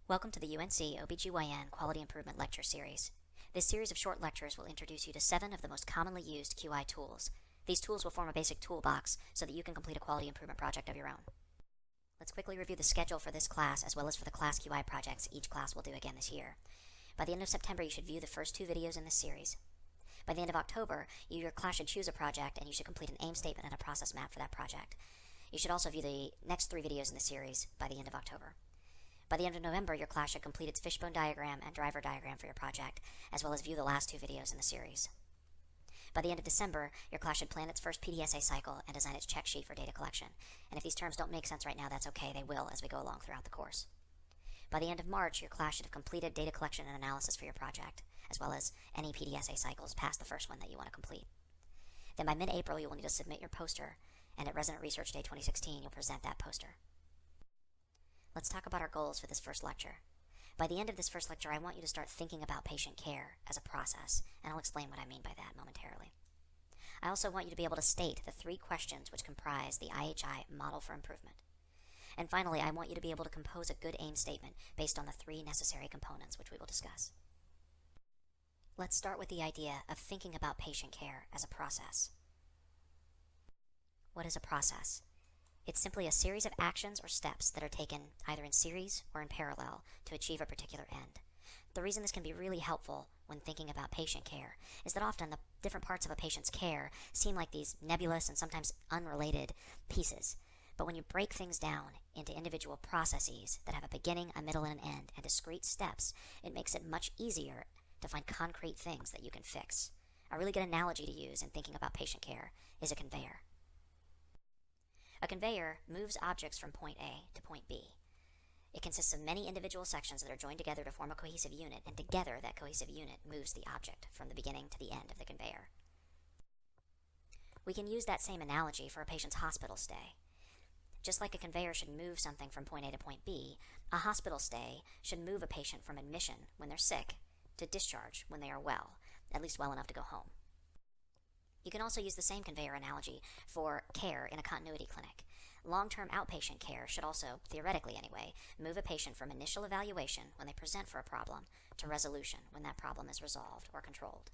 Welcome to the UNC OBGYN Quality Improvement Lecture Series. This series of short lectures will introduce you to 7 of the most commonly used QI tools. These tools will form a basic toolbox so that you can complete a quality improvement project of your own. Let's quickly review the schedule for this class as well as for the class QI projects each class will do again this year. By the end of September, you should view the first 2 videos in this series. By the end of October, your class should choose a project and you should complete an aim statement and a process map for that project. You should also view the next 3 videos in the series by the end of October. By the end of November, your class should complete its fishbone diagram and driver diagram for your project, as well as view the last 2 videos in the series. By the end of December, your class should plan its first PDSA cycle and design its check sheet for data collection. And if these terms don't make sense right now, that's okay. They will as we go along throughout the course. By the end of March, your class should have completed data collection and analysis for your project, as well as any PDSA cycles past the first one that you want to complete. Then by mid-April, you will need to submit your poster, and at Resident Research Day 2016, you'll present that poster. Let's talk about our goals for this first lecture. By the end of this first lecture, I want you to start thinking about patient care as a process, and I'll explain what I mean by that momentarily. I also want you to be able to state the 3 questions which comprise the IHI model for improvement. And finally, I want you to be able to compose a good aim statement based on the 3 necessary components which we will discuss. Let's start with the idea of thinking about patient care as a process. What is a process? It's simply a series of actions or steps that are taken either in series or in parallel to achieve a particular end. The reason this can be really helpful when thinking about patient care is that often the different parts of a patient's care seem like these nebulous and sometimes unrelated pieces. But when you break things down into individual processes that have a beginning, a middle, and an end, and discrete steps, it makes it much easier to find concrete things that you can fix. A really good analogy to use in thinking about patient care is a conveyor. A conveyor moves objects from point A to point B. It consists of many individual sections that are joined together to form a cohesive unit, and together that cohesive unit moves the object from the beginning to the end of the conveyor. We can use that same analogy for a patient's hospital stay. Just like a conveyor should move something from point A to point B, a hospital stay should move a patient from admission when they're sick to discharge when they are well, at least well enough to go home. You can also use the same conveyor analogy for care in a continuity clinic. Long-term outpatient care should also, theoretically anyway, move a patient from initial evaluation when they present for a problem to resolution when that problem is resolved or controlled.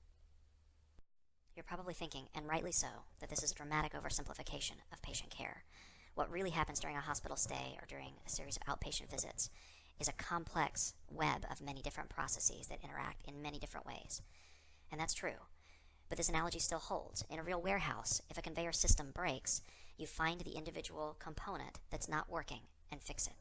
You're probably thinking, and rightly so, that this is a dramatic oversimplification of patient care. What really happens during a hospital stay or during a series of outpatient visits is a complex web of many different processes that interact in many different ways. And that's true. But this analogy still holds. In a real warehouse, if a conveyor system breaks, you find the individual component that's not working and fix it.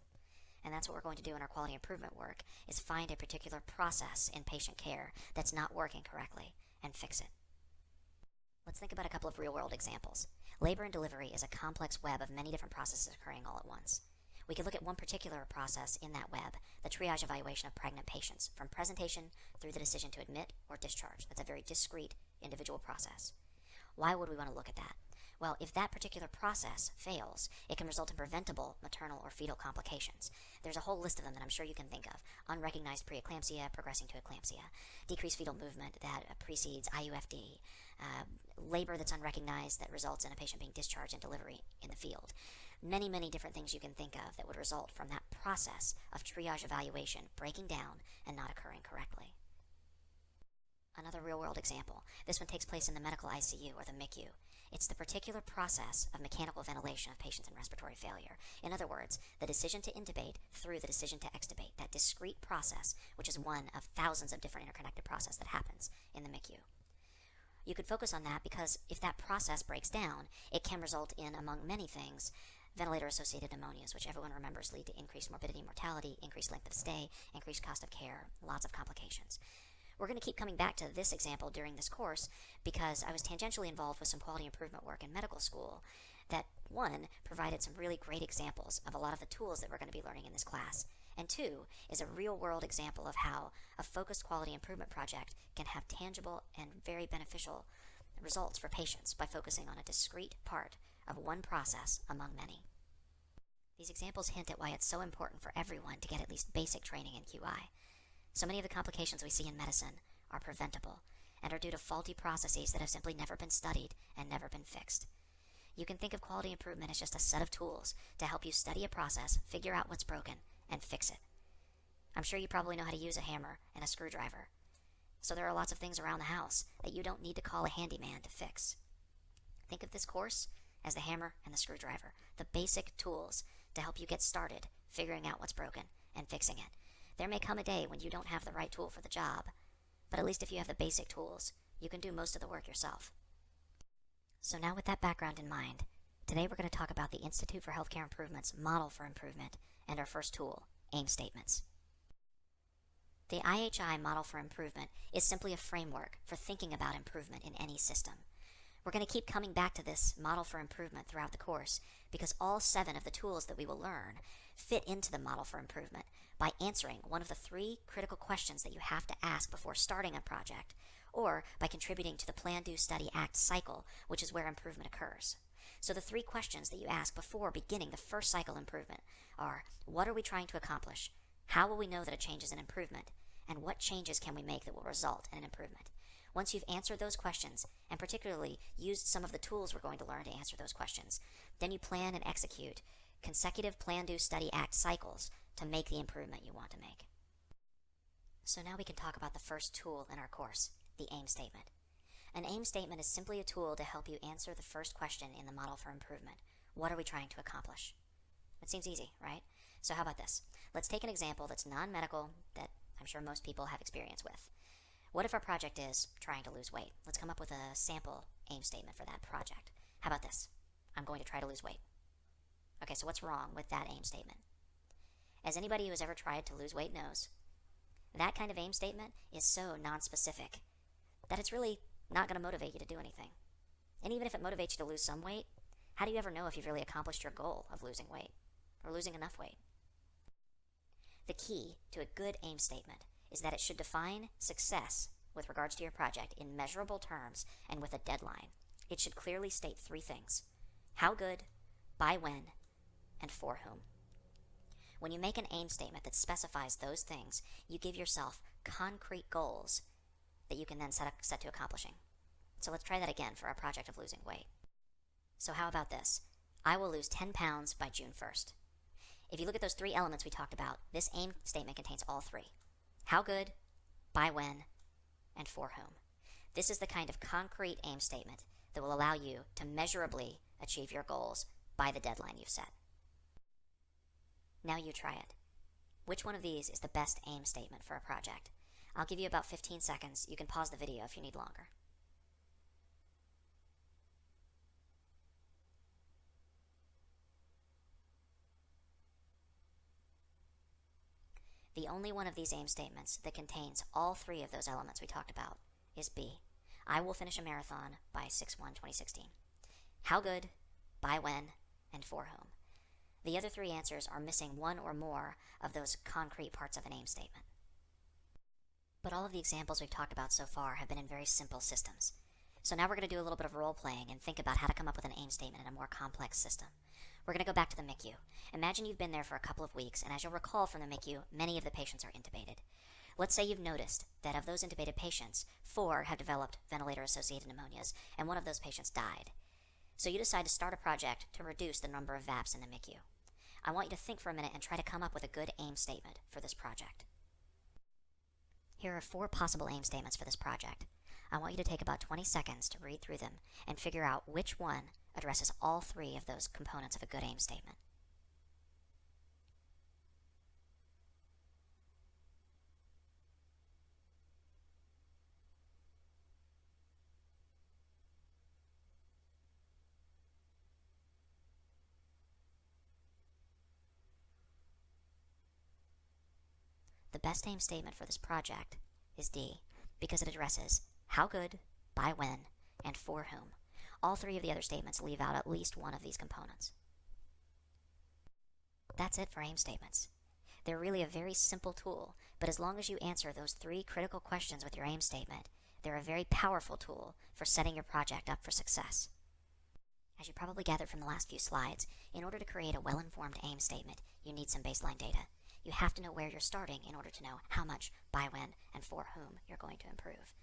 And that's what we're going to do in our quality improvement work, is find a particular process in patient care that's not working correctly and fix it. Let's think about a couple of real-world examples. Labor and delivery is a complex web of many different processes occurring all at once. We could look at one particular process in that web, the triage evaluation of pregnant patients, from presentation through the decision to admit or discharge. That's a very discrete individual process. Why would we want to look at that? Well, if that particular process fails, it can result in preventable maternal or fetal complications. There's a whole list of them that I'm sure you can think of. Unrecognized preeclampsia progressing to eclampsia, decreased fetal movement that precedes IUFD, labor that's unrecognized that results in a patient being discharged in delivery in the field. Many, many different things you can think of that would result from that process of triage evaluation breaking down and not occurring correctly. Another real-world example. This one takes place in the medical ICU or the MICU. It's the particular process of mechanical ventilation of patients in respiratory failure. In other words, the decision to intubate through the decision to extubate, that discrete process, which is one of thousands of different interconnected processes that happens in the MICU. You could focus on that because if that process breaks down, it can result in, among many things, ventilator-associated pneumonias, which everyone remembers lead to increased morbidity and mortality, increased length of stay, increased cost of care, lots of complications. We're going to keep coming back to this example during this course because I was tangentially involved with some quality improvement work in medical school that, 1, provided some really great examples of a lot of the tools that we're going to be learning in this class, and 2, is a real-world example of how a focused quality improvement project can have tangible and very beneficial results for patients by focusing on a discrete part of one process among many. These examples hint at why it's so important for everyone to get at least basic training in QI. So many of the complications we see in medicine are preventable and are due to faulty processes that have simply never been studied and never been fixed. You can think of quality improvement as just a set of tools to help you study a process, figure out what's broken, and fix it. I'm sure you probably know how to use a hammer and a screwdriver. So there are lots of things around the house that you don't need to call a handyman to fix. Think of this course as the hammer and the screwdriver, the basic tools to help you get started figuring out what's broken and fixing it. There may come a day when you don't have the right tool for the job, but at least if you have the basic tools, you can do most of the work yourself. So now with that background in mind, today we're going to talk about the Institute for Healthcare Improvement's model for improvement and our first tool, aim statements. The IHI model for improvement is simply a framework for thinking about improvement in any system. We're going to keep coming back to this model for improvement throughout the course because all 7 of the tools that we will learn fit into the model for improvement by answering one of the 3 critical questions that you have to ask before starting a project, or by contributing to the Plan, Do, Study, Act cycle, which is where improvement occurs. So the 3 questions that you ask before beginning the first cycle improvement are: what are we trying to accomplish? How will we know that a change is an improvement? And what changes can we make that will result in an improvement? Once you've answered those questions, and particularly used some of the tools we're going to learn to answer those questions, then you plan and execute consecutive Plan, Do, Study, Act cycles to make the improvement you want to make. So now we can talk about the first tool in our course, the aim statement. An aim statement is simply a tool to help you answer the first question in the model for improvement. What are we trying to accomplish? It seems easy, right? So how about this? Let's take an example that's non-medical that I'm sure most people have experience with. What if our project is trying to lose weight? Let's come up with a sample aim statement for that project. How about this? I'm going to try to lose weight. Okay, so what's wrong with that aim statement? As anybody who has ever tried to lose weight knows, that kind of aim statement is so non-specific that it's really not going to motivate you to do anything. And even if it motivates you to lose some weight, how do you ever know if you've really accomplished your goal of losing weight or losing enough weight? The key to a good aim statement is that it should define success with regards to your project in measurable terms and with a deadline. It should clearly state 3 things: how good, by when, and for whom. When you make an aim statement that specifies those things, you give yourself concrete goals that you can then set to accomplishing. So let's try that again for our project of losing weight. So how about this? I will lose 10 pounds by June 1st. If you look at those 3 elements we talked about, this aim statement contains all 3. How good, by when, and for whom. This is the kind of concrete aim statement that will allow you to measurably achieve your goals by the deadline you've set. Now you try it. Which one of these is the best aim statement for a project? I'll give you about 15 seconds. You can pause the video if you need longer. The only one of these aim statements that contains all 3 of those elements we talked about is B. I will finish a marathon by 6/1/2016. How good, by when, and for whom. The other 3 answers are missing one or more of those concrete parts of an aim statement. But all of the examples we've talked about so far have been in very simple systems. So now we're going to do a little bit of role playing and think about how to come up with an aim statement in a more complex system. We're going to go back to the MICU. Imagine you've been there for a couple of weeks, and as you'll recall from the MICU, many of the patients are intubated. Let's say you've noticed that of those intubated patients, 4 have developed ventilator-associated pneumonias, and one of those patients died. So you decide to start a project to reduce the number of VAPs in the MICU. I want you to think for a minute and try to come up with a good aim statement for this project. Here are 4 possible aim statements for this project. I want you to take about 20 seconds to read through them and figure out which one addresses all 3 of those components of a good aim statement. The best aim statement for this project is D, because it addresses how good, by when, and for whom. All 3 of the other statements leave out at least one of these components. That's it for aim statements. They're really a very simple tool, but as long as you answer those 3 critical questions with your aim statement, they're a very powerful tool for setting your project up for success. As you probably gathered from the last few slides, in order to create a well-informed aim statement, you need some baseline data. You have to know where you're starting in order to know how much, by when, and for whom you're going to improve.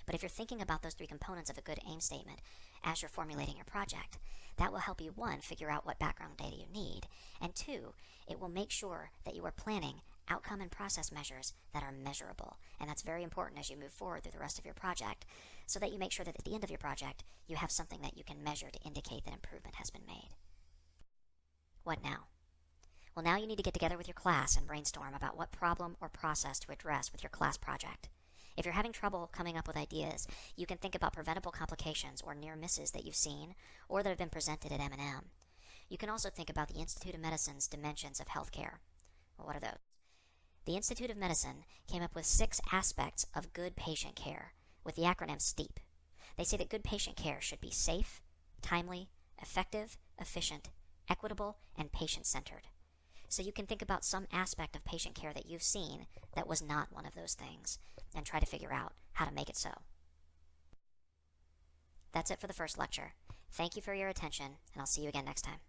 But if you're thinking about those 3 components of a good aim statement as you're formulating your project, that will help you, 1, figure out what background data you need, and 2, it will make sure that you are planning outcome and process measures that are measurable. And that's very important as you move forward through the rest of your project, so that you make sure that at the end of your project, you have something that you can measure to indicate that improvement has been made. What now? Well, now you need to get together with your class and brainstorm about what problem or process to address with your class project. If you're having trouble coming up with ideas, you can think about preventable complications or near misses that you've seen or that have been presented at M&M. You can also think about the Institute of Medicine's dimensions of healthcare. Well, what are those? The Institute of Medicine came up with 6 aspects of good patient care, with the acronym STEEP. They say that good patient care should be safe, timely, effective, efficient, equitable, and patient-centered. So you can think about some aspect of patient care that you've seen that was not one of those things, and try to figure out how to make it so. That's it for the first lecture. Thank you for your attention, and I'll see you again next time.